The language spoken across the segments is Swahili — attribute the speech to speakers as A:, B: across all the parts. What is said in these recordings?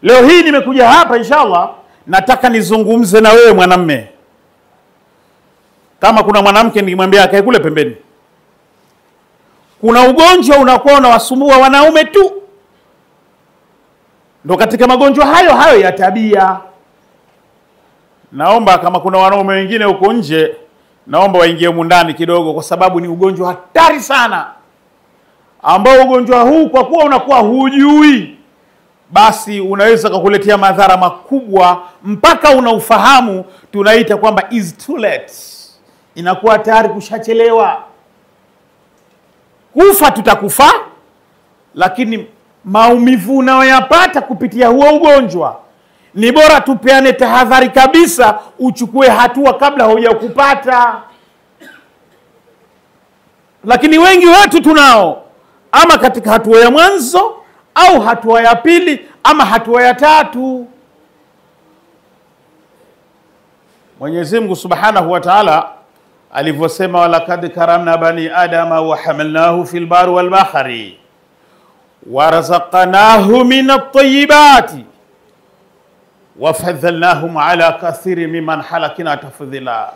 A: Leo hii nimekuja hapa inshallah, nataka nizungumze na wewe mwanamume. Kama kuna mwanamke nikimwambia akae kule pembeni. Kuna ugonjwa unakuwa unawasumbua wanaume tu. Ndio katika magonjwa hayo ya tabia. Naomba kama kuna wanaume wengine huko nje, naomba waingie ndani kidogo, kwa sababu ni ugonjwa hatari sana. Ambao ugonjwa huu kwa kuwa unakuwa hujui, basi unaweza kukuletea madhara makubwa mpaka unaufahamu, tunaita kwamba is too late. Inakuwa tayari kushachelewa. Kufa tutakufa, lakini maumivu unayoyapata kupitia huo ugonjwa ni bora tupeane tahadhari kabisa, uchukue hatua kabla hujakupata. Lakini wengi wetu tunao ama katika hatua ya mwanzo au hatua ya pili ama hatua ya tatu. Mwenyezi Mungu Subhanahu wa Ta'ala alivyosema, walaqad karamna bani adama wa hamalnahu fil bahri wal bahri wa razaqnahu min at-tayyibati wa fadhalnahum ala kathiri mimman halakna tafdhila.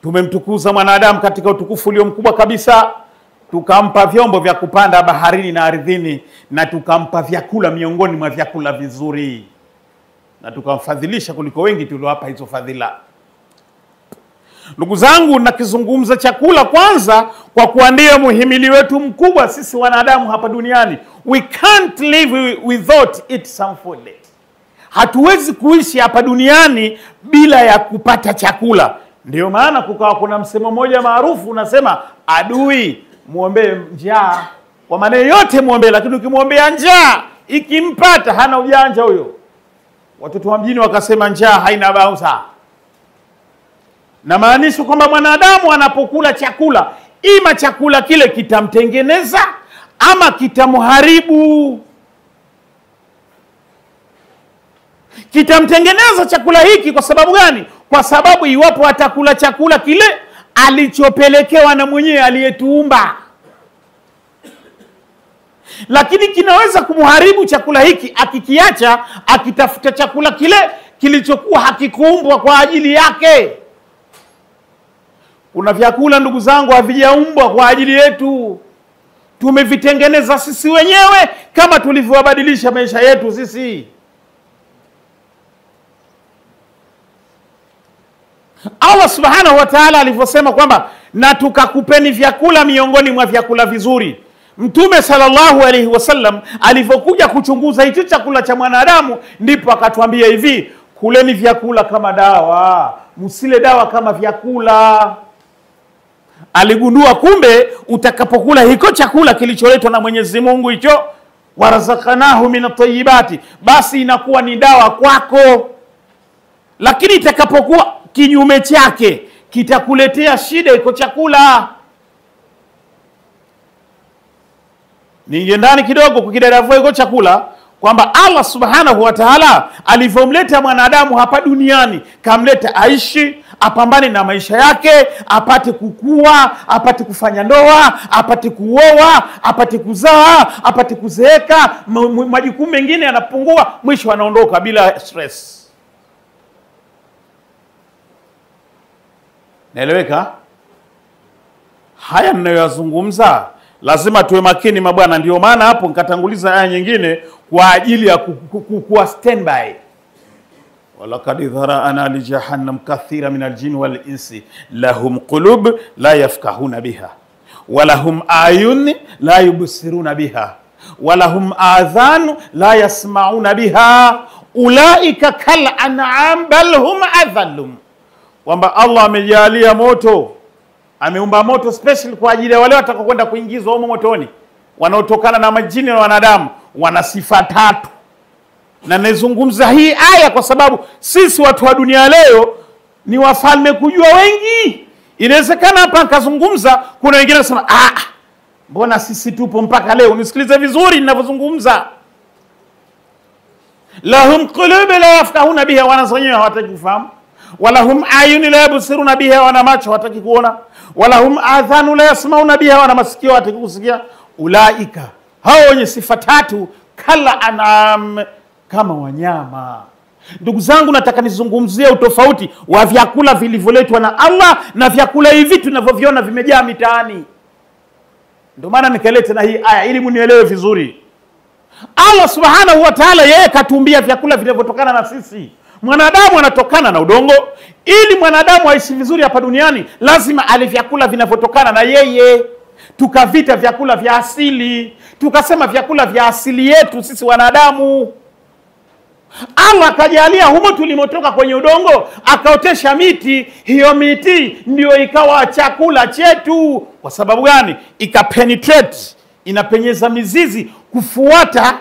A: Tumemtukuza mwanadamu katika utukufu ulio mkubwa kabisa, tukampa vyombo vya kupanda baharini na ardhini, na tukampa vyakula miongoni mwa vyakula vizuri, na tukamfadhilisha kuliko wengi tuliowapa hizo fadhila. Ndugu zangu, nakizungumza chakula kwanza kwa kuwa ndio muhimili wetu mkubwa sisi wanadamu hapa duniani. We can't live without eat some food. Hatuwezi kuishi hapa duniani bila ya kupata chakula. Ndio maana kukawa kuna msemo mmoja maarufu unasema, adui muombe njaa. Kwa maana yote muombe, lakini ukimwombea njaa ikimpata hana ujanja huyo. Watoto wa mjini wakasema njaa haina bouncer. Na maanisha kwamba mwanadamu anapokula chakula, ima chakula kile kitamtengeneza ama kitamharibu. Kitamtengeneza chakula hiki kwa sababu gani? Kwa sababu iwapo atakula chakula kile alichopelekewa na mwenyewe aliyetuumba. Lakini kinaweza kumharibu chakula hiki akikiacha akitafuta chakula kile kilichokuwa hakikuumbwa kwa ajili yake. Kuna vyakula ndugu zangu havijaumbwa kwa ajili yetu. Tumevitengeneza sisi wenyewe kama tulivyobadilisha maisha yetu sisi. Allah Subhanahu wa Ta'ala alivyosema kwamba na tukakupeni vyakula miongoni mwa vyakula vizuri. Mtume sallallahu alaihi wasallam alivyokuja kuchunguza hicho chakula cha mwanadamu, ndipo akatuambia hivi, kuleni vyakula kama dawa, msile dawa kama vyakula. Aligundua kumbe utakapokula hiko chakula kilicholetwa na Mwenyezi Mungu hicho, warazaqnahu min at-tayyibati, basi inakuwa ni dawa kwako. Lakini itakapokuwa kinyume chake, kitakuletea shida iko chakula. Ninge ndani kidogo kukidadavua iko chakula, kwamba Allah Subhanahu wa Ta'ala alivyomleta mwanadamu hapa duniani, kamleta aishi, apambane na maisha yake, apate kukua, apate kufanya ndoa, apate kuoa, apate kuzaa, apate kuzeeka, majukumu mengine yanapungua, mwisho anaondoka bila stress. Naeleweka? Haya ninayoyazungumza lazima tuwe makini mabwana. Ndio maana hapo nikatanguliza aya nyingine kwa ajili ya kuwa standby. Walaqad dhara'ana li jahannam kathira min al-jinni wal insi lahum qulub la yafqahuna biha wa lahum ayun la yubsiruna biha wa lahum adhan la yasma'una biha ulaika kal an'am bal hum adhallum. Kwamba Allah amejalia moto, ameumba moto special kwa ajili ya wale watakaokwenda kuingizwa humo motoni, wanaotokana na majini na wanadamu. Wana sifa tatu. Na nazungumza hii aya kwa sababu sisi watu wa dunia leo ni wafalme kujua wengi. Inawezekana hapa nikazungumza, kuna wengine wanasema mbona sisi tupo mpaka leo? Nisikilize vizuri ninavyozungumza. Lahum qulub la yafqahuna biha, wanazonyewa hawataki kufahamu. Walahum ayun la yabsiruna biha, wana macho hawataki kuona. Walahum adhanu la yasmauna biha, wana masikio hawataki kusikia. Ulaika, hao wenye sifa tatu, kala anam, kama wanyama. Ndugu zangu, nataka nizungumzie utofauti wa vyakula vilivyoletwa na Allah na vyakula hivi tunavyoviona vimejaa mitaani. Ndio maana nikaleta na hii aya ili munielewe vizuri. Allah subhanahu wa ta'ala yeye katumbia vyakula vinavyotokana na sisi. Mwanadamu anatokana na udongo. Ili mwanadamu aishi vizuri hapa duniani, lazima ale vyakula vinavyotokana na yeye. Tukavita vyakula vya asili, tukasema vyakula vya asili yetu sisi wanadamu. Allah akajalia humo tulimotoka kwenye udongo, akaotesha miti. Hiyo miti ndio ikawa chakula chetu. Kwa sababu gani? Ikapenetrate, inapenyeza mizizi kufuata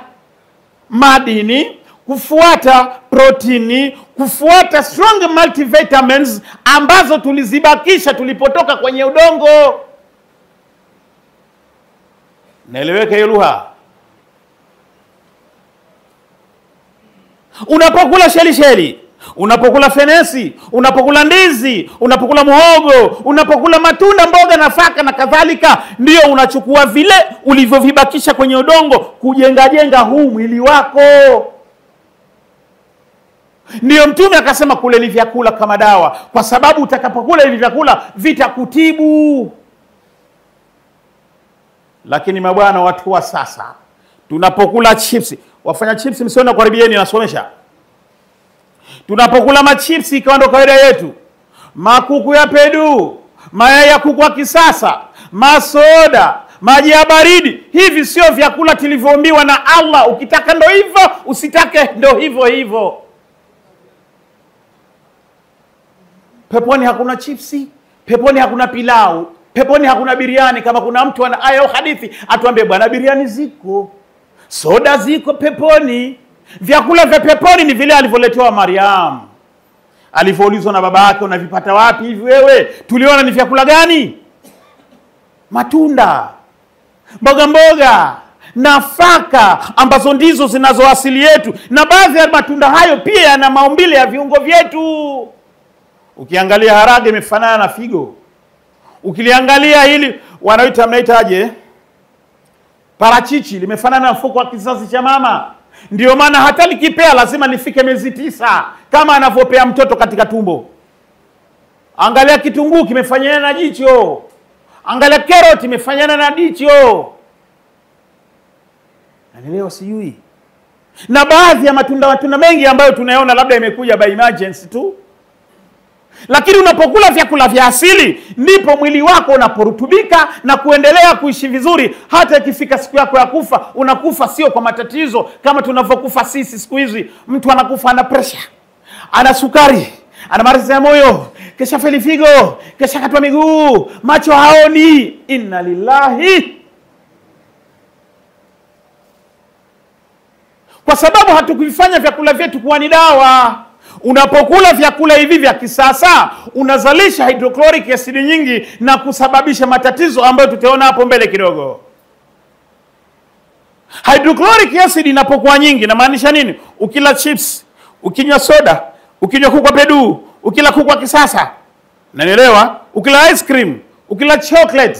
A: madini, kufuata protini, kufuata strong multivitamins ambazo tulizibakisha tulipotoka kwenye udongo. Naeleweka hiyo lugha? Unapokula sheli, unapokula fenesi, unapokula ndizi, unapokula muhogo, unapokula matunda, mboga, nafaka na kadhalika, ndio unachukua vile ulivyovibakisha kwenye udongo kujenga huu mwili wako. Ndio Mtume akasema kuleni vyakula kama dawa, kwa sababu utakapokula hivi vyakula vitakutibu. Lakini mabwana, watu wa sasa tunapokula chips, wafanya chips msiona karibieni nasomesha. Tunapokula machipsi ikawa ndo kawaida yetu. Makuku ya pedu, mayai ya kuku wa kisasa, masoda, maji ya baridi. Hivi sio vyakula tulivyoambiwa na Allah. Ukitaka ndo hivyo, usitake ndo hivyo hivyo. Peponi hakuna chipsi, peponi hakuna pilau, peponi hakuna biriani. Kama kuna mtu ana aya au hadithi atuambie, bwana biriani ziko, soda ziko peponi. Vyakula vya peponi ni vile alivyoletewa Maryam. Alivyoulizwa na baba yake, unavipata wapi hivi wewe? Tuliona ni vyakula gani? Matunda, mboga, nafaka ambazo ndizo zinazo asili yetu. Na baadhi ya matunda hayo pia yana maumbile ya viungo vyetu. Ukiangalia harage imefanana na figo. Ukiliangalia hili mnaitaje? Parachichi limefanana na mfuko wa kizazi cha mama. Ndio maana hata likipea lazima lifike miezi 9 kama anavyopea mtoto katika tumbo. Angalia kitunguu kimefanyana na jicho. Angalia carrot imefanyana na jicho. Leo sijui. Na baadhi ya matunda mengi ambayo tunayaona labda imekuja by emergency tu. Lakini unapokula vyakula vya asili, ndipo mwili wako unaporutubika na kuendelea kuishi vizuri. Hata ikifika siku yako ya kufa, unakufa sio kwa matatizo kama tunavyokufa sisi siku hizi. Mtu anakufa ana pressure, ana sukari, ana maradhi ya moyo, kesha feli figo, kesha katwa miguu, macho haoni. Inna lillahi. Kwa sababu hatukuvifanya vyakula vyetu kuwa ni dawa. Unapokula vyakula hivi vya kisasa, unazalisha hydrochloric acid nyingi na kusababisha matatizo ambayo tutaona hapo mbele kidogo. Hydrochloric acid inapokuwa nyingi inamaanisha nini? Ukila chips, ukinywa soda, ukinywa kuku wa pedu, ukila kuku wa kisasa, unanielewa? Ukila ice cream, ukila chocolate,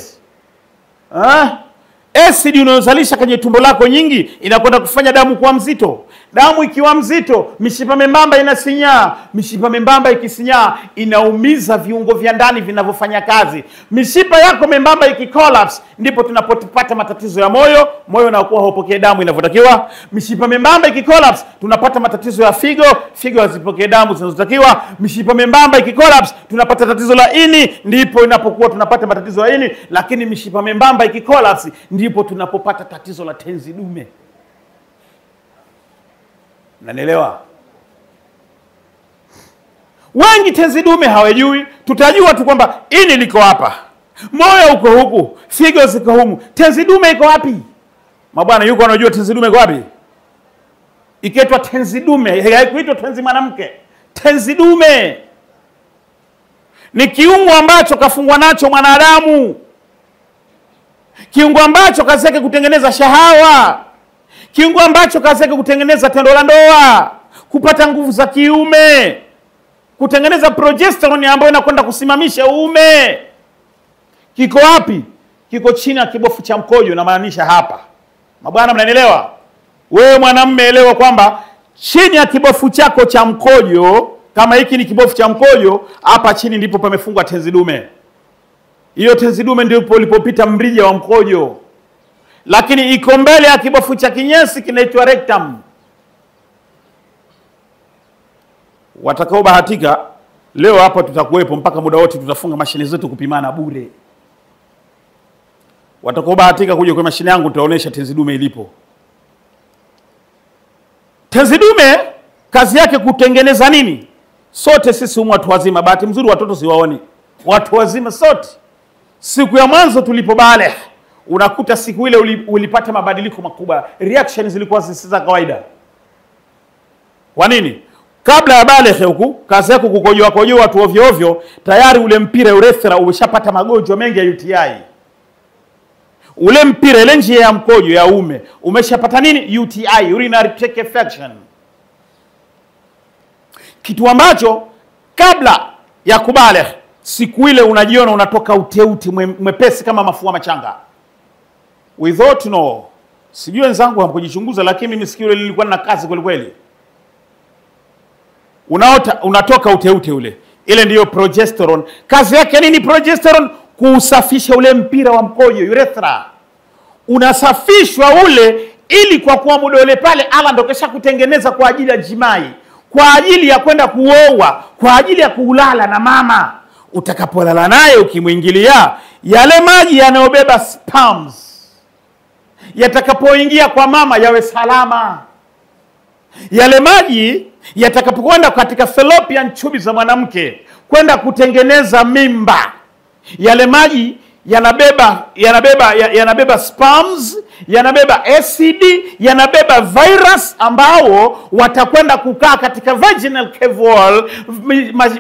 A: acid unayozalisha kwenye tumbo lako nyingi inakwenda kufanya damu kuwa mzito. Damu ikiwa mzito, mishipa membamba inasinyaa. Mishipa membamba ikisinyaa, inaumiza viungo vya ndani vinavyofanya kazi. Mishipa yako membamba ikicollapse, ndipo tunapopata matatizo ya moyo. Moyo unakuwa haupokee damu inavyotakiwa. Mishipa membamba ikicollapse, tunapata matatizo ya figo. Figo hazipokee damu zinazotakiwa. Mishipa membamba ikicollapse, tunapata tatizo la ini. Ndipo inapokuwa tunapata matatizo ya ini. Lakini mishipa membamba ikicollapse, ndipo tunapopata tatizo la tenzi dume. Unanielewa? Wengi tenzi dume hawajui. Tutajua tu kwamba ini liko hapa, moyo uko huku, figo ziko humu. Tenzi dume iko wapi? Mabwana, yuko anajua tenzi dume iko wapi? Ikiitwa tenzi dume, haikuitwa tenzi mwanamke. Tenzi dume ni kiungo ambacho kafungwa nacho mwanadamu. Kiungo ambacho kazi yake kutengeneza shahawa. Kiungo ambacho kazi yake kutengeneza tendo la ndoa, kupata nguvu za kiume, kutengeneza progesterone ambayo inakwenda kusimamisha uume. Kiko wapi? Kiko chini ya kibofu cha mkojo, na maanisha hapa. Mabwana, mnanielewa? Wewe mwanamume elewa kwamba chini ya kibofu chako cha mkojo, kama hiki ni kibofu cha mkojo, hapa chini ndipo pamefungwa tenzi dume. Hiyo tenzi dume ndipo ulipopita mrija wa mkojo. Lakini iko mbele ya kibofu cha kinyesi, kinaitwa rectum. Watakao bahatika leo hapa tutakuwepo mpaka muda wote, tutafunga mashine zetu kupimana bure. Watakao bahatika kuja kwa mashine yangu, tutaonesha tenzi dume ilipo. Tenzi dume kazi yake kutengeneza nini? Sote sisi watu wazima, bahati mzuri watoto siwaoni. Watu wazima sote, siku ya mwanzo tulipobale, unakuta siku ile ulipata mabadiliko makubwa. Reaction zilikuwa zisizo kawaida. Kwa nini? Kabla ya baleghe huku, kazi yako kukojoa watu ovyo ovyo, tayari ule mpira urethra umeshapata magonjwa mengi ya UTI. Ule mpira, ile njia ya mkojo ya ume, umeshapata nini? UTI, urinary tract infection. Kitu ambacho kabla ya kubaleghe, siku ile unajiona unatoka uteuti mwepesi kama mafua machanga. Without no. Sijui wenzangu hamkujichunguza, lakini mimi siku ile nilikuwa na kazi kweli kweli. Unatoka uteute ule. Ile ndiyo progesterone. Kazi yake nini progesterone? Kusafisha ule mpira wa mkojo, urethra. Unasafishwa ule ili kwa kuwa muda ule pale Allah ndo kesha kutengeneza kwa ajili ya jimai, kwa ajili ya kwenda kuoa, kwa ajili ya kulala na mama. Utakapolala naye ukimwingilia, yale maji yanayobeba sperms yatakapoingia kwa mama yawe salama. Yale maji yatakapokwenda katika fallopian tube za mwanamke kwenda kutengeneza mimba, yale maji yanabeba sperms, yanabeba acid, yanabeba virus ambao watakwenda kukaa katika vaginal cave wall,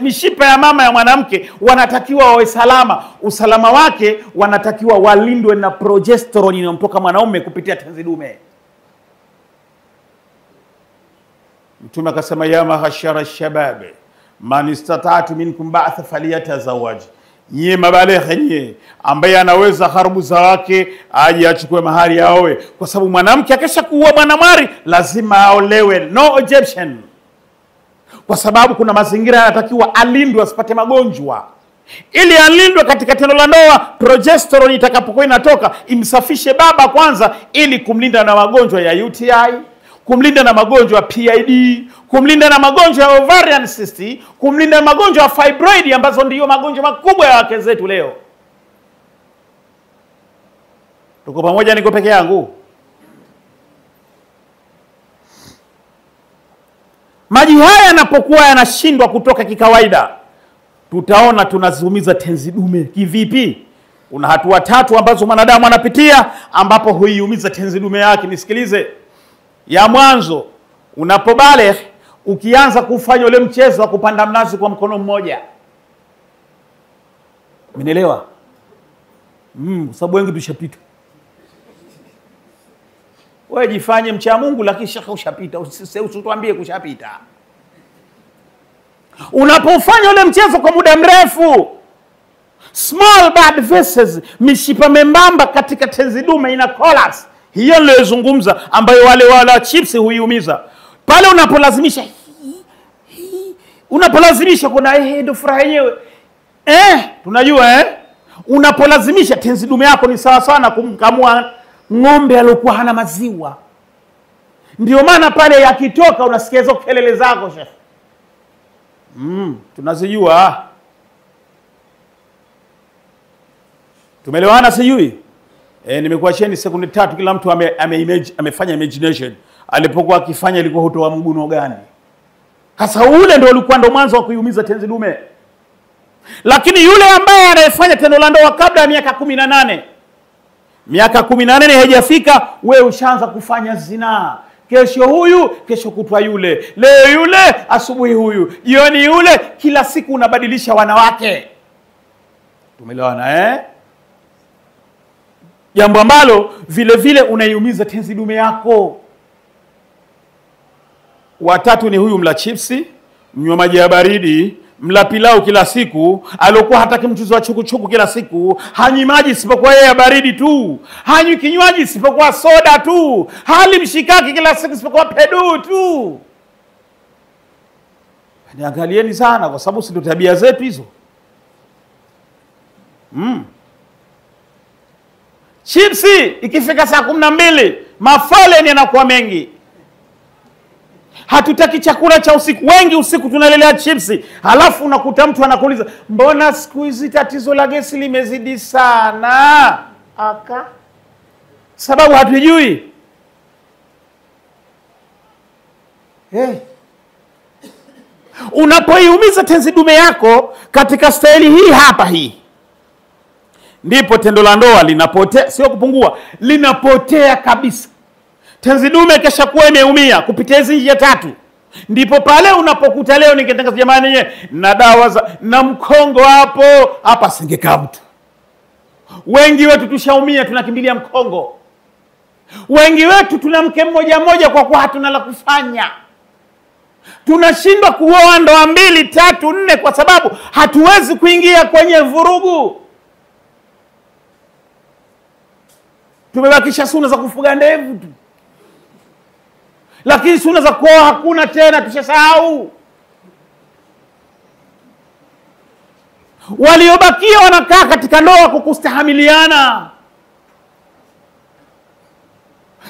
A: mishipa ya mama ya mwanamke. Wanatakiwa wawe salama. Usalama wake wanatakiwa walindwe na progesterone inayomtoka mwanaume kupitia tenzi dume. Mtume akasema, ya mahashara shabab man istata'tu minkum ba'tha falyatazawwaj. Nyie mabaleghe nyie ambaye anaweza harubuza wake aje achukue mahari aoe, kwa sababu mwanamke akisha kuwa mwanamwari lazima aolewe, no objection. Kwa sababu kuna mazingira yanatakiwa alindwe asipate magonjwa. Ili alindwe katika tendo la ndoa, progesterone itakapokuwa inatoka imsafishe baba kwanza, ili kumlinda na magonjwa ya UTI, kumlinda na magonjwa ya PID, kumlinda na magonjwa ya ovarian cyst, kumlinda na magonjwa ya fibroid ambazo ndiyo magonjwa makubwa ya wake zetu leo. Tuko pamoja, niko peke yangu? Maji haya yanapokuwa yanashindwa kutoka kikawaida, tutaona tunaziumiza tenzi dume. Kivipi? Kuna hatua 3 ambazo mwanadamu anapitia ambapo huiumiza tenzi dume yake. Nisikilize. Ya mwanzo, unapobaleghe, ukianza kufanya ule mchezo wa kupanda mnazi kwa mkono mmoja. Umenielewa? Sababu wengi tushapita. Wewe jifanye mcha Mungu, lakini shaka ushapita. Usituambie kushapita. Unapofanya ule mchezo kwa muda mrefu, small blood vessels, mishipa membamba katika tenzi dume ina collapse. Hiyo nilizungumza ambayo wale chips huiumiza. Pale unapolazimisha kuna ndio furaha yenyewe. Tunajua unapolazimisha tenzi dume yako ni sawa sana kumkamua ng'ombe aliyokuwa hana maziwa. Ndio maana pale yakitoka unasikia hizo kelele zako Sheikh. Tunazijua. Tumeelewana sijui? Nimekuacheni sekunde 3 kila mtu amefanya imagination. Alipokuwa akifanya ilikuwa hutoa mguno gani? Hasa ule ndio ulikuwa ndo mwanzo wa kuiumiza tenzi dume. Lakini yule ambaye anayefanya tendo la ndoa kabla ya miaka 18, miaka 18 haijafika, wewe ushaanza kufanya zinaa. Kesho huyu, kesho kutwa yule, leo yule, asubuhi huyu, jioni yule, kila siku unabadilisha wanawake. Tumeelewana Jambo ambalo vile vile unaiumiza tenzi dume yako. Watatu ni huyu mla chipsi, mnywa maji ya baridi, mla pilau kila siku, alokuwa hataki mchuzi wa chukuchuku kila siku, hanywi maji isipokuwa ya baridi tu, hanywi kinywaji isipokuwa soda tu, hali mshikaki kila siku isipokuwa pedu tu. Niangalieni sana, kwa sababu si tabia zetu hizo. Chipsi ikifika saa 12 mafaleni yanakuwa mengi. Hatutaki chakula cha usiku. Wengi usiku tunalelea chipsi. Halafu unakuta mtu anakuuliza, mbona siku hizi tatizo la gesi limezidi sana? Sababu hatujui. Unapoiumiza tenzi dume yako katika staili hii hapa hii, ndipo tendo la ndoa linapotea, sio kupungua, linapotea kabisa. Tenzi dume kesha kuwa imeumia kupitia hizi njia 3. Ndipo pale unapokuta leo ningetangaza, jamani na dawa na mkongo hapa singekaa mtu. Wengi wetu tushaumia, tunakimbilia mkongo. Wengi wetu tuna mke mmoja kwa kuwa hatuna la kufanya. Tunashindwa kuoa ndoa 2, 3, 4 kwa sababu hatuwezi kuingia kwenye vurugu. Tumebakisha suna za kufuga ndevu tu. Lakini suna za kuoa hakuna tena, tushasahau. Waliobakia wanakaa katika ndoa kukustahamiliana.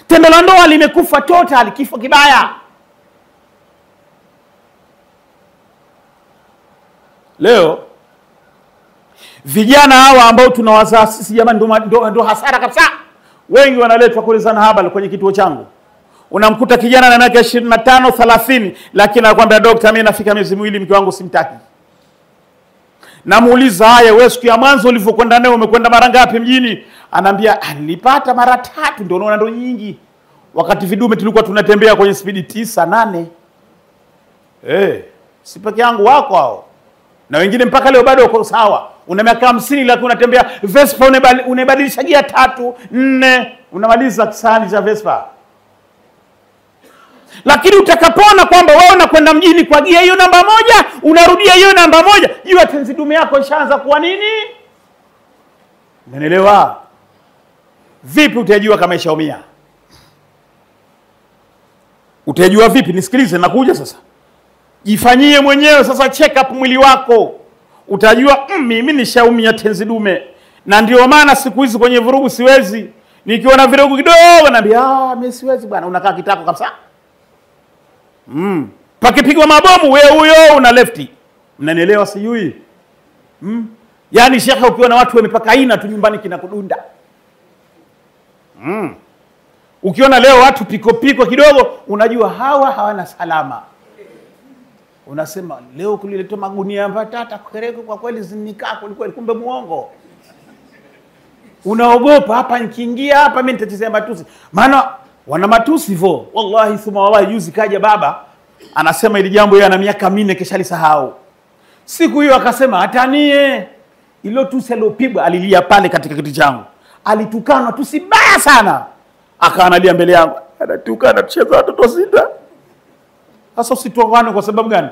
A: Tendo la ndoa limekufa total, kifo kibaya. Leo vijana hawa ambao tunawazaa sisi, jamani, ndo hasara kabisa. Wengi wanaletwa kuulizana habari kwenye kituo changu. Unamkuta kijana na miaka 25, 30, lakini anakuambia, daktari, mimi nafika miezi 2 mke wangu simtaki. Namuuliza, haya wewe siku ya mwanzo ulivyokwenda naye umekwenda mara ngapi mjini? Anambia, nilipata mara 3. Ndio unaona ndo nyingi. Wakati vidume tulikuwa tunatembea kwenye spidi 9, 8. Si peke yangu, wako hao. Na wengine mpaka leo bado wako sawa. Una miaka 50 lakini unatembea Vespa, unabadilisha gia 3, 4, unamaliza kisani cha Vespa. Lakini utakapona kwamba wewe unakwenda mjini kwa gia hiyo namba 1, unarudia hiyo namba 1, jua tenzi dume yako ishaanza kuwa nini? Unaelewa? Vipi utajua kama ishaumia? Utajua vipi? Nisikilize, nakuja sasa. Jifanyie mwenyewe sasa check up mwili wako. Utajua mimi nishaumia tenzi dume. Na ndio maana siku hizi kwenye vurugu siwezi. Nikiona vidogo kidogo naambia, mimi siwezi bwana, unakaa kitako kabisa. Pakipigwa mabomu wewe huyo una lefti. Mnanielewa sijui? Yaani shekhe, ukiona watu wamepaka aina tu nyumbani kinakudunda. Ukiona leo watu piko kidogo, unajua hawa hawana salama. Unasema leo kuliletwa magunia mbatata kereko, kwa kweli zinikaa kweli, kumbe muongo. Unaogopa, hapa nikiingia hapa mimi nitachezea matusi. Maana wana matusi hivyo. Wallahi thumma wallahi, juzi kaja baba anasema ili jambo yeye ana miaka 4 kesha lisahau. Siku hiyo akasema atanie. Ilo tusi alopigwa, alilia pale katika kiti changu. Alitukana tusi baya sana. Akaanalia mbele yangu, anatukana tucheza watoto 6. Sasa usitokane kwa sababu gani?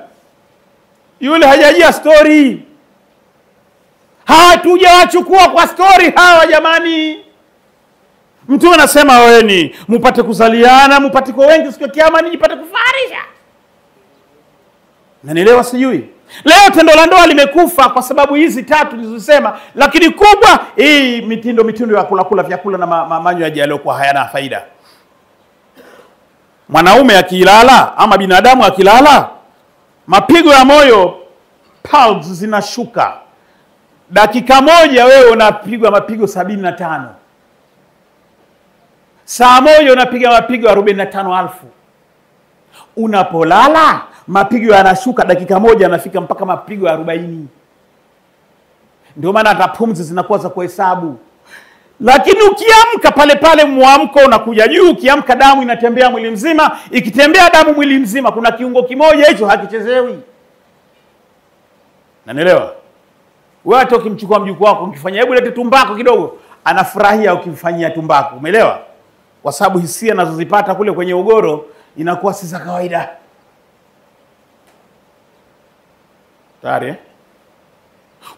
A: Yule hajajia story. Hatujawachukua kwa story hawa jamani. Mtu anasema wewe mpate kuzaliana, mpate kwa wengi siku ya kiyama, nijipate kufarisha. Nanielewa sijui? Leo tendo la ndoa limekufa kwa sababu hizi 3 nilizosema, lakini kubwa hii mitindo ya kula vyakula na manywaji yaliyokuwa hayana faida. Mwanaume akilala ama binadamu akilala, mapigo ya moyo pulse zinashuka. Dakika moja wewe unapigwa mapigo 75. Saa moja unapiga mapigo 45,000. Unapolala mapigo yanashuka, dakika moja yanafika mpaka mapigo 40. Ndio maana hata pumzi zinakuwa za kuhesabu. Lakini ukiamka pale muamko unakuja juu, ukiamka damu inatembea mwili mzima, ikitembea damu mwili mzima kuna kiungo kimoja hicho hakichezewi. Unanielewa? Wewe hata ukimchukua mjukuu wako ukifanya hebu lete tumbako kidogo, anafurahia ukimfanyia tumbako. Umeelewa? Kwa sababu hisia anazozipata kule kwenye ugoro inakuwa si za kawaida. Tayari?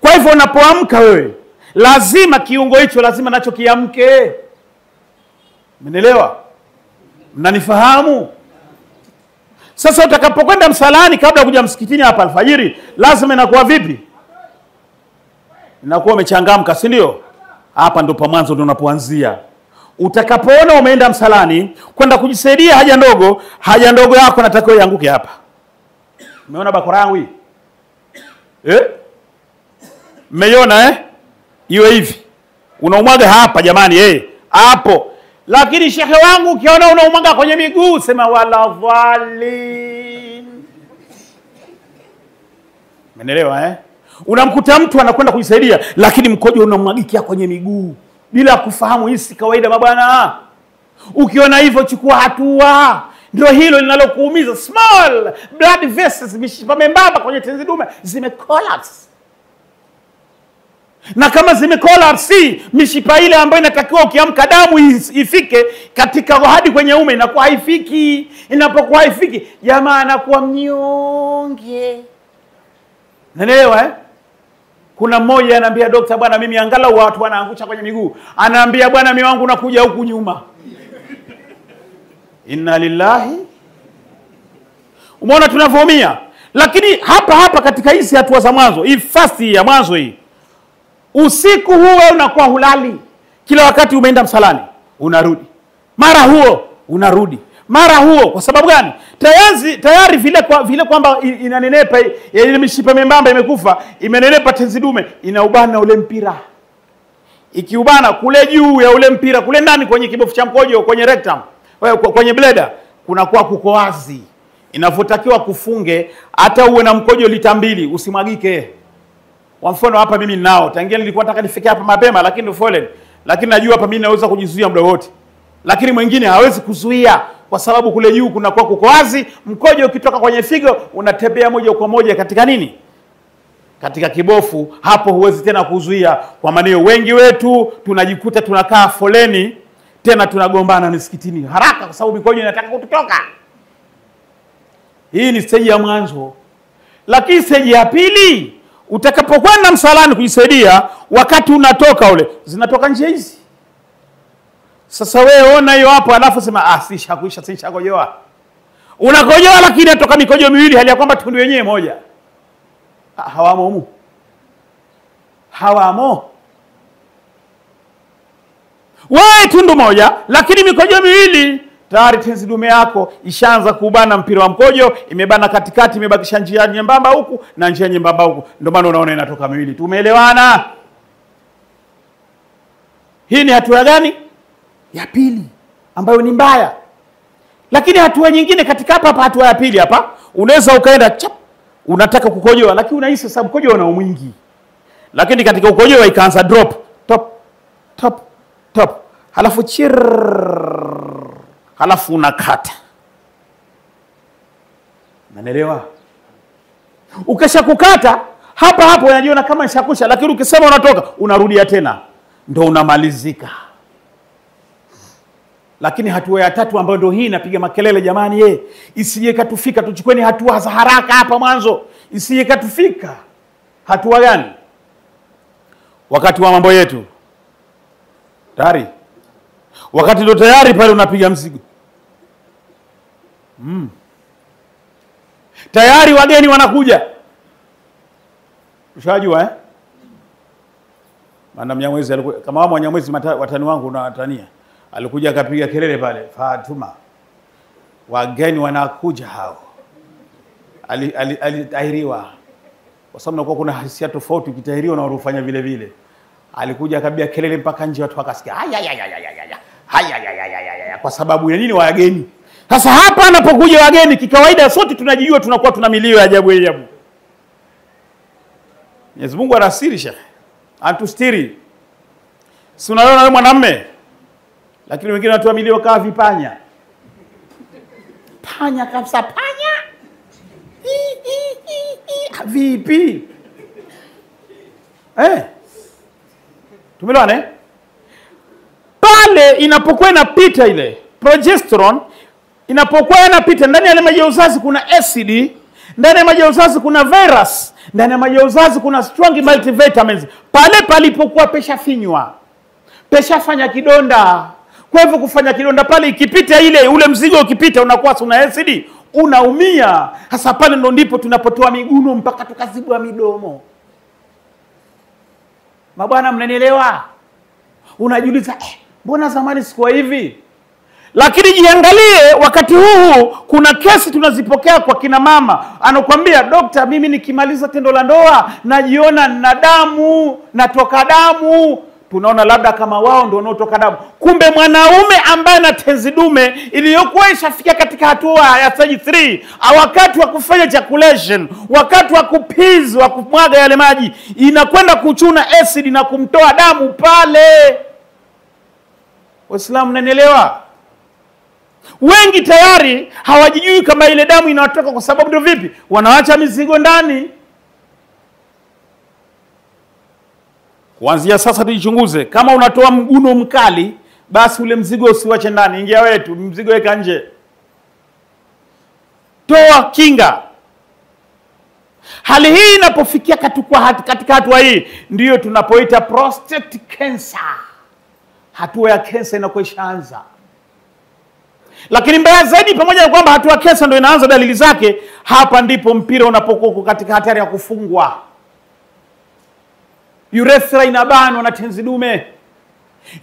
A: Kwa hivyo unapoamka wewe, lazima kiungo hicho lazima nacho kiamke. Umeelewa? Mnanifahamu? Sasa utakapokwenda msalani kabla kuja msikitini hapa alfajiri, lazima inakuwa vipi? Inakuwa umechangamka, si ndio? Hapa ndo mwanzo ndo unapoanzia. Utakapoona umeenda msalani kwenda kujisaidia haja ndogo yako natakiwa ianguke hapa. Umeona bakora yangu hii? Mmeiona iwe hivi. Unaumwaga hapa jamani hapo. Lakini shekhe wangu ukiona unaumwaga kwenye miguu sema wala dhalin. Umeelewa Unamkuta mtu anakwenda kujisaidia lakini mkojo unamwagikia kwenye miguu bila kufahamu. Hii si kawaida mabwana. Ukiona hivyo chukua hatua. Ndio hilo linalokuumiza. Small blood vessels, mishipa membamba kwenye tezi dume zimecollapse. Na kama zimecollapse, mishipa ile ambayo inatakiwa ukiamka damu ifike katika hadi kwenye ume inakuwa haifiki. Inapokuwa haifiki, jamaa anakuwa mnyonge. Unaelewa Kuna mmoja anambia daktari, bwana mimi angalau watu wanaangusha kwenye miguu. Anaambia bwana mimi wangu nakuja huku nyuma. Inna lillahi. Umeona tunavyoumia. Lakini hapa katika hizi hatua za mwanzo, hii fast ya mwanzo hii, usiku huo unakuwa hulali. Kila wakati umeenda msalani, unarudi. Mara huo unarudi. Mara huo kwa sababu gani? Tayari vile kwamba inanenepa ile mishipa membamba imekufa, imenenepa tezi dume, inaubana ule mpira. Ikiubana kule juu ya ule mpira, kule ndani kwenye kibofu cha mkojo, kwenye rectum, kwenye bladder, kunakuwa kuko wazi. Inavyotakiwa kufunge, hata uwe na mkojo lita 2 usimwagike. Kwa mfano hapa mimi ninao, tangia nilikuwa nataka nifike hapa mapema lakini ndo foleni. Lakini najua hapa mimi naweza kujizuia muda wote. Lakini mwingine hawezi kuzuia kwa sababu kule juu kunakuwa kuko wazi, mkojo ukitoka kwenye figo unatembea moja kwa moja katika nini? Katika kibofu. Hapo huwezi tena kuzuia. Kwa maana wengi wetu tunajikuta tunakaa foleni, tena tunagombana msikitini haraka kwa sababu mikojo inataka kutoka. Hii ni stage ya mwanzo. Lakini stage ya pili, utakapokwenda msalani kujisaidia, wakati unatoka ule zinatoka nje hizi. Sasa wewe ona hiyo hapo, alafu sema sisha kojoa. Unakojoa lakini inatoka mikojo miwili hali ya kwamba tundu yenyewe moja. Hawamo humu. Hawamo. Wewe tundu moja lakini mikojo miwili. Tayari tezi dume yako ishaanza kubana mpira wa mkojo, imebana katikati, imebakisha njia nyembamba huku na njia nyembamba huku. Ndio maana unaona inatoka miwili. Tumeelewana? Hii ni hatua gani? Ya pili, ambayo ni mbaya. Lakini hatua nyingine katika hapa hatua ya pili hapa, unaweza ukaenda unataka kukojoa lakini unahisi sababu mkojo una mwingi. Lakini katika ukojoa ikaanza drop, top. Halafu halafu unakata. Unaelewa? Ukisha kukata hapo unajiona kama nishakusha, lakini ukisema unatoka unarudia tena ndio unamalizika. Lakini hatua ya tatu ambayo ndio hii inapiga makelele jamani, isije katufika, tuchukweni hatua za haraka hapa mwanzo, isije katufika. Hatua gani? Wakati wa mambo yetu tayari, wakati ndo tayari pale unapiga mzigo. Tayari wageni wanakuja. Ushajua Maana Mnyamwezi alikuwa kama wao Mnyamwezi watani wangu na watania. Alikuja akapiga kelele pale, Fatuma, wageni wanakuja hao. Alitahiriwa. Kwa sababu nakuwa kuna hisia tofauti ukitahiriwa na unafanya vile vile. Alikuja akapiga kelele mpaka nje watu wakasikia. Kwa sababu ya nini? Wageni. Sasa hapa anapokuja wageni, kikawaida sote tunajijua tunakuwa tuna milio ya ajabu. Mwenyezi Mungu anasiri shekhe. Antustiri. Si unaona wewe mwanamume? Lakini wengine watu wa milio kama vipanya. Panya kabisa, panya. Vipi? Tumeelewana Pale inapokuwa inapita ile progesterone, inapokuwa inapita ndani ya maji ya uzazi kuna acid, ndani ya maji ya uzazi kuna virus, ndani ya maji ya uzazi kuna strong multivitamins. Pale palipokuwa pesha finywa, pesha fanya kidonda. Kwa hivyo kufanya kidonda pale ikipita ule mzigo ukipita unakuwa una acid, unaumia. Hasa pale ndo ndipo tunapotoa miguno mpaka tukazibua midomo. Mabwana, mnanielewa? Unajiuliza, mbona zamani sikuwa hivi? Lakini jiangalie wakati huu, kuna kesi tunazipokea kwa kina mama, anakuambia dokta, mimi nikimaliza tendo la ndoa najiona na damu, natoka damu. Tunaona labda kama wao ndio wanaotoka damu. Kumbe mwanaume ambaye ana tenzi dume iliyokuwa ishafikia katika hatua ya stage 3, wakati wa kufanya ejaculation, wakati wa kupiz, wa kumwaga yale maji, inakwenda kuchuna acid na kumtoa damu pale. Waislamu, mnanielewa? Wengi tayari hawajijui kama ile damu inawatoka, kwa sababu ndio vipi? Wanaacha mizigo ndani. Kuanzia sasa tujichunguze. Kama unatoa mguno mkali, basi ule mzigo usiwache ndani, ingia wetu, mzigo weka nje. Toa kinga. Hali hii inapofikia katika hatua hii, ndiyo tunapoita prostate cancer. Hatua ya kansa inakuwa ishaanza. Lakini mbaya zaidi, pamoja na kwamba hatua ya kansa ndio inaanza dalili zake, hapa ndipo mpira unapokuwa katika hatari ya kufungwa. Urethra inabanwa na tenzi dume.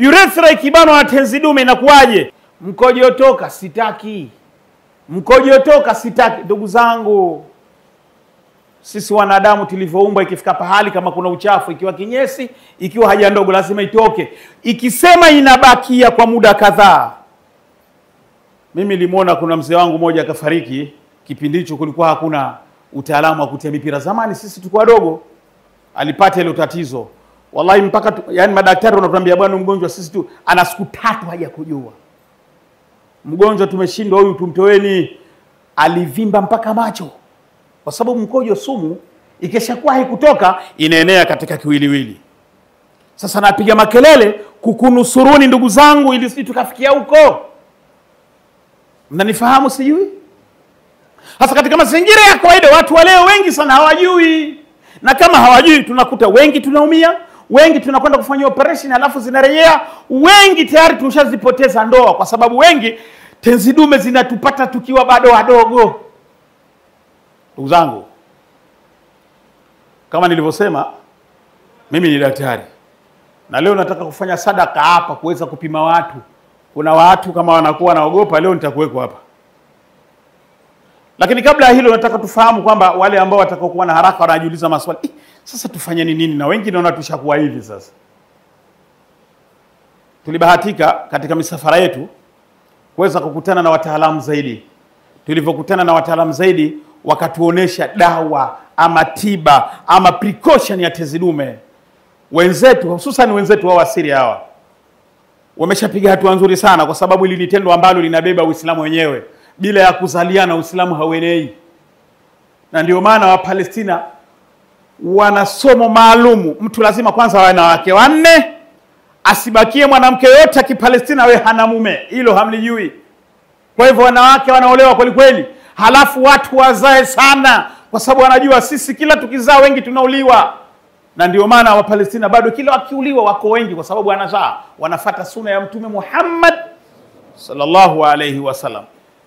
A: Urethra ikibanwa na tenzi dume inakuwaje? Mkojo toka sitaki. Mkojo toka sitaki. Ndugu zangu, sisi wanadamu tulivyoumbwa, ikifika pahali kama kuna uchafu, ikiwa kinyesi, ikiwa haja ndogo, lazima itoke. Ikisema inabakia kwa muda kadhaa. Mimi nilimuona kuna mzee wangu mmoja akafariki, kipindi hicho kulikuwa hakuna utaalamu wa kutia mipira. Zamani sisi tulikuwa wadogo, alipata ile tatizo. Wallahi mpaka yani madaktari wanatuambia, bwana mgonjwa sisi tu ana siku 3 haja kujua. Mgonjwa tumeshindwa huyu, tumtoeni. Alivimba mpaka macho. Kwa sababu mkojo sumu ikishakuwa haikutoka, inaenea katika kiwiliwili. Sasa napiga makelele kukunusuruni ndugu zangu, ili sisi tukafikia huko. Mnanifahamu sijui? Hasa katika mazingira ya kawaida, watu wa leo wengi sana hawajui. Na kama hawajui, tunakuta wengi tunaumia, wengi tunakwenda kufanya operation alafu zinarejea, wengi tayari tumeshazipoteza ndoa, kwa sababu wengi tenzi dume zinatupata tukiwa bado wadogo. Ndugu zangu, kama nilivyosema, mimi ni daktari. Na leo nataka kufanya sadaka hapa kuweza kupima watu. Kuna watu kama wanakuwa naogopa, leo nitakuweko hapa. Lakini kabla ya hilo, nataka tufahamu kwamba wale ambao watakokuwa na haraka wanajiuliza maswali, sasa tufanye nini? Na wengi naona tushakuwa hivi sasa. Tulibahatika katika misafara yetu kuweza kukutana na wataalamu zaidi. Tulivyokutana na wataalamu zaidi, wakatuonesha dawa ama tiba ama precaution ya tezi dume. Wenzetu, hususan wenzetu wa wasiri hawa, wameshapiga hatua nzuri sana, kwa sababu hili ni tendo ambalo linabeba Uislamu wenyewe. Bila ya kuzaliana Uislamu hauenei. Na ndio maana wa Palestina wana somo maalumu. Mtu lazima kwanza awe na wake 4, asibakie mwanamke yote kipalestina we hana mume. Hilo hamlijui. Kwa hivyo wanawake wanaolewa kweli kweli. Halafu watu wazae sana, kwa sababu wanajua sisi kila tukizaa wengi tunauliwa. Na ndio maana wa Palestina bado kila wakiuliwa wako wengi, kwa sababu wanazaa, wanafuata sunna ya Mtume Muhammad sallallahu alayhi wasallam.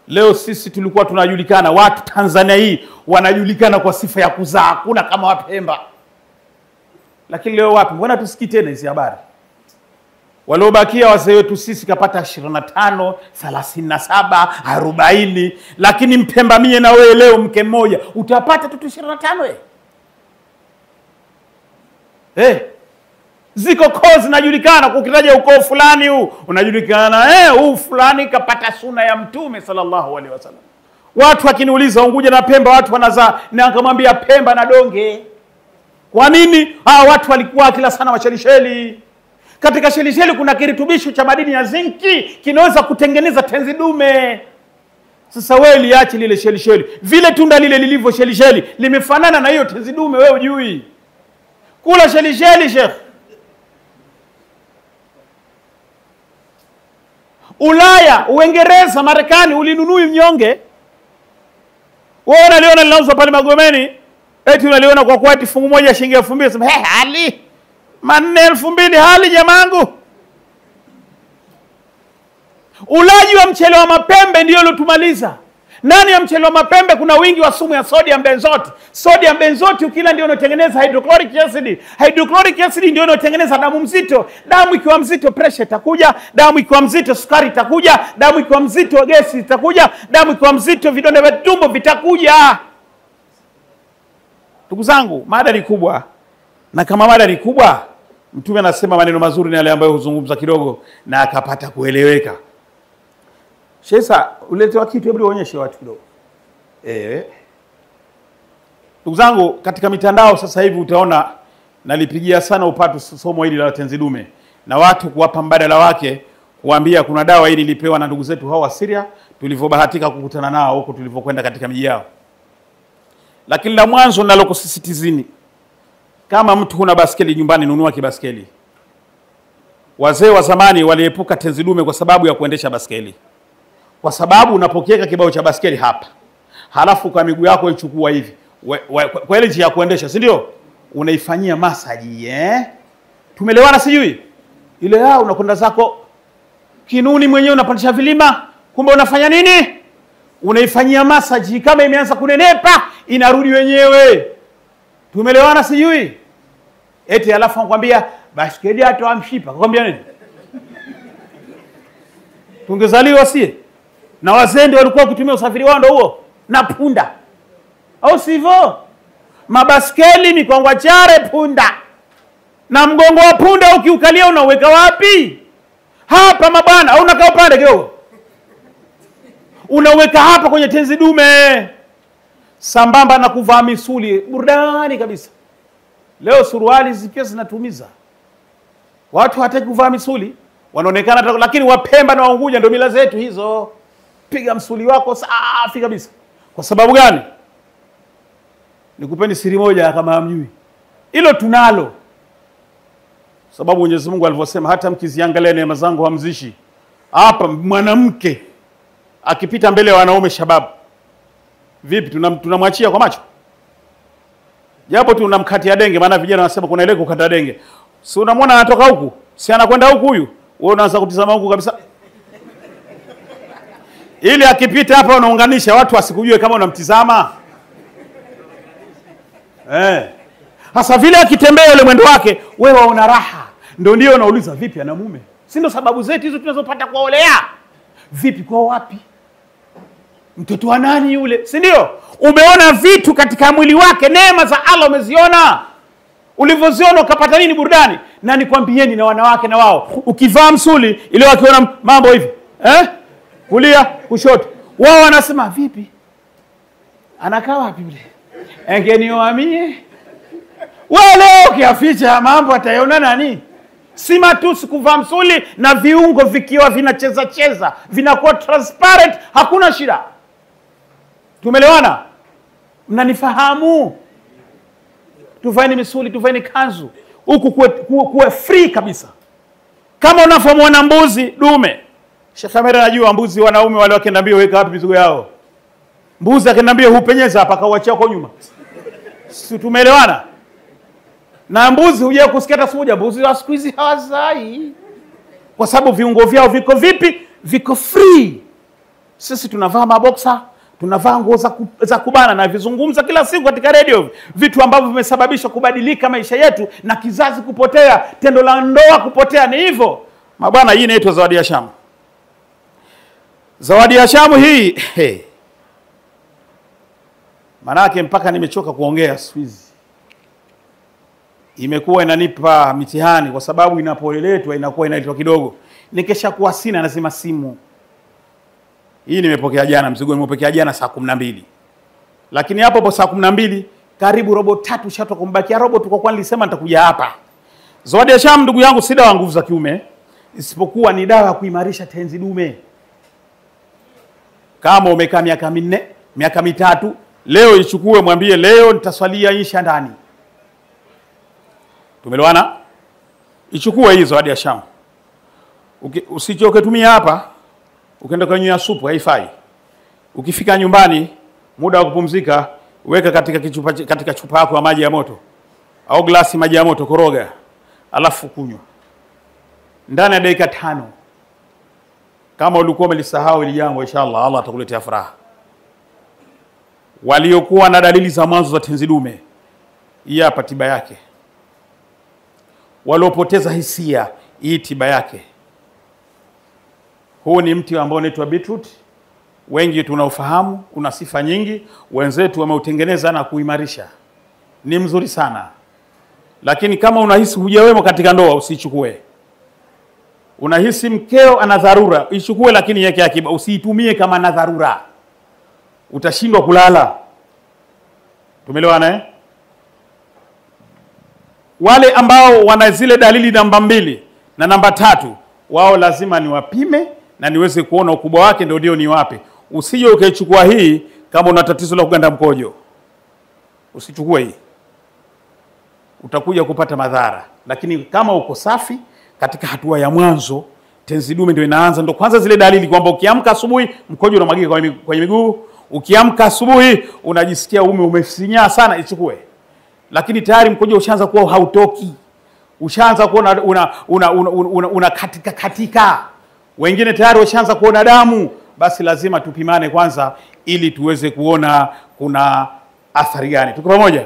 A: Leo sisi tulikuwa tunajulikana, watu Tanzania hii wanajulikana kwa sifa ya kuzaa, hakuna kama Wapemba. Lakini leo wapi? Mbona tusikii tena hizi habari? Waliobakia wazee wetu sisi kapata 25, 37, 40, lakini Mpemba mie na wewe leo mke mmoja utapata tu 25 Ziko koo zinajulikana, kukitaja ukoo fulani huu unajulikana, huu fulani kapata sunna ya Mtume sallallahu alaihi wasallam. Watu wakiniuliza Unguja na Pemba watu wanazaa, na akamwambia Pemba na Donge. Kwa nini? Watu walikuwa kila sana washelisheli. Katika shelisheli kuna kirutubisho cha madini ya zinki, kinaweza kutengeneza tenzi dume. Sasa wewe liache lile shelisheli. Vile tunda lile lilivyo shelisheli, limefanana na hiyo tenzi dume, wewe hujui. Kula shelisheli, Sheikh. Ulaya, Uingereza, Marekani ulinunui mnyonge. Wewe unaliona linauzwa pale Magomeni, eti unaliona kwa kwati fungu moja shilingi 2000, sema hali manne 2000 hali jamangu. Ulaji wa mchele wa mapembe ndio ulotumaliza. Ndani ya mchele wa mapembe kuna wingi wa sumu ya sodium benzoate. Sodium benzoate ukila ndio inatengeneza hydrochloric acid. Hydrochloric acid ndio inatengeneza damu mzito. Damu ikiwa mzito pressure itakuja, damu ikiwa mzito sukari itakuja, damu ikiwa mzito gesi itakuja, damu ikiwa mzito vidonda vya tumbo vitakuja. Ndugu zangu, mada ni kubwa. Na kama mada ni kubwa, Mtume anasema maneno mazuri ni yale ambayo huzungumza kidogo na akapata kueleweka. Shesa, uletewa kitu hebu uonyeshe watu kidogo. Ndugu zangu, katika mitandao sasa hivi utaona nalipigia sana upatu somo hili la tenzi dume na watu kuwapa mbadala wake, kuambia kuna dawa hili lipewa na ndugu zetu hao wa Syria tulivyobahatika kukutana nao huko tulivyokwenda katika miji yao. Lakini la mwanzo nalokusisitizini, kama mtu huna baskeli nyumbani, nunua kibaskeli. Wazee wa zamani waliepuka tenzi dume kwa sababu ya kuendesha baskeli. Kwa sababu unapokiweka kibao cha baskeli hapa, halafu kwa miguu yako ichukua hivi, kwa ile njia ya kuendesha, si ndio? Unaifanyia massage, Tumelewana sijui? Ile yao unakwenda zako Kinuni mwenyewe unapandisha vilima, kumbe unafanya nini? Unaifanyia massage, kama imeanza kunenepa inarudi wenyewe. Tumelewana sijui? Eti alafu anakuambia baskeli atoa mshipa. Kwambia nini? Tungezaliwa sie na wazee ndio walikuwa kutumia usafiri wao ndio huo na punda. Au sivyo? Mabaskeli mikongwa chare punda. Na mgongo wa punda ukiukalia unaweka wapi? Hapa mabwana, au unakaa upande kidogo? Unaweka hapa kwenye tenzi dume. Sambamba na kuvaa misuli, burudani kabisa. Leo suruali zipia zinatumiza. Watu hataki kuvaa misuli, wanaonekana lakini Wapemba na Waunguja ndio mila zetu hizo. Piga msuli wako safi kabisa. Kwa sababu gani? Nikupeni siri moja kama hamjui. Hilo tunalo. Sababu Mwenyezi Mungu alivyosema hata mkiziangalia neema zangu hamzishi. Hapa mwanamke akipita mbele ya wanaume shababu, vipi tunamwachia kwa macho? Japo tu unamkatia denge, maana vijana wanasema kuna ile kukata denge. Si unamwona anatoka huku, si anakwenda huku huyu, wewe unaanza kutizama huku kabisa. Ili akipita hapa unaunganisha watu wasikujue kama unamtizama. Hasa vile akitembea yule mwendo wake, wewe una raha. Ndio unauliza vipi ana mume? Si ndio sababu zetu hizo tunazopata kuolea? Vipi kwa wapi? Mtoto wa nani yule? Si ndio? Umeona vitu katika mwili wake, neema za Allah umeziona. Ulivyoziona ukapata nini burudani? Na nikwambieni na wanawake na wao, ukivaa msuli ile wakiona mambo hivi, kulia, kushoto, wao wanasema vipi? Anakaa wapi yule? Engenioamie. Wale ukiaficha mambo atayaona nani? Si matusi kuvaa msuli na viungo vikiwa vinacheza cheza, vinakuwa transparent, hakuna shida. Tumelewana? Mnanifahamu? Tuvaeni misuli, tuvaeni kanzu. Huku kuwe free kabisa. Kama unafahamu mbuzi dume. Sheikh Amera anajua mbuzi wanaume wale wakienda mbio weka wapi mizigo yao. Mbuzi akienda mbio hupenyeza hapa kauachia kwa nyuma. Si tumeelewana? Na mbuzi huja kusikia hata moja, mbuzi wa siku hizi hawazai. Kwa sababu viungo vyao viko vipi? Viko free. Sisi tunavaa maboxer, tunavaa nguo za kubana na vizungumza kila siku katika radio, vitu ambavyo vimesababisha kubadilika maisha yetu na kizazi kupotea, tendo la ndoa kupotea. Ni hivyo mabwana. Hii inaitwa zawadi ya Shamu. Zawadi ya Shamu hii manake mpaka nimechoka kuongea siku imekuwa inanipa mitihani, kwa sababu inapoletwa inakuwa inaitwa kidogo. Nikesha kuwa sina nasema simu. Hii nimepokea jana, mzigo nimepokea jana saa 12. Lakini hapo saa 12 karibu robo 3 shatoka kumbakia robo tu, kwa nilisema nitakuja hapa. Zawadi ya Shamu ndugu yangu si dawa ya nguvu za kiume, isipokuwa ni dawa ya kuimarisha tenzi dume. Kama umekaa miaka 4, miaka 3, leo ichukue, mwambie leo nitaswalia insha ndani. Tumeelewana? Ichukue hii zawadi ya Shamu. Usichoke tumia hapa. Ukienda kunywa supu haifai. Ukifika nyumbani muda wa kupumzika, weka katika chupa yako ya maji ya moto au glasi maji ya moto, koroga, alafu kunywa. Ndani ya dakika 5. Kama ulikuwa umelisahau ile jambo, inshallah Allah atakuletea furaha. waliokuwa na dalili za mwanzo za tenzi dume, hii hapa tiba yake. Waliopoteza hisia, hii tiba yake. Huu ni mti ambao unaitwa beetroot. Wengi tunaofahamu, una sifa nyingi, wenzetu wameutengeneza na kuimarisha. Ni mzuri sana. Lakini kama unahisi hujawemo katika ndoa, usichukue. Unahisi mkeo ana dharura, ichukue, lakini yake akiba, usiitumie kama na dharura. Utashindwa kulala. Tumeelewana eh? Wale ambao wana zile dalili namba 2 na namba 3, wao lazima niwapime na niweze kuona ukubwa wake, ndio niwape. Usije ukaichukua hii kama una tatizo la kuganda mkojo. Usichukue hii, utakuja kupata madhara. Lakini kama uko safi katika hatua ya mwanzo, tenzi dume ndio inaanza, ndio kwanza zile dalili kwamba ukiamka asubuhi mkojo unamwagika kwenye miguu, ukiamka asubuhi unajisikia umesinyaa sana, ichukue. Lakini tayari mkojo ushaanza kuwa hautoki, ushaanza kuona una katika, wengine tayari washaanza kuona damu, basi lazima tupimane kwanza ili tuweze kuona kuna athari gani. Tuko pamoja?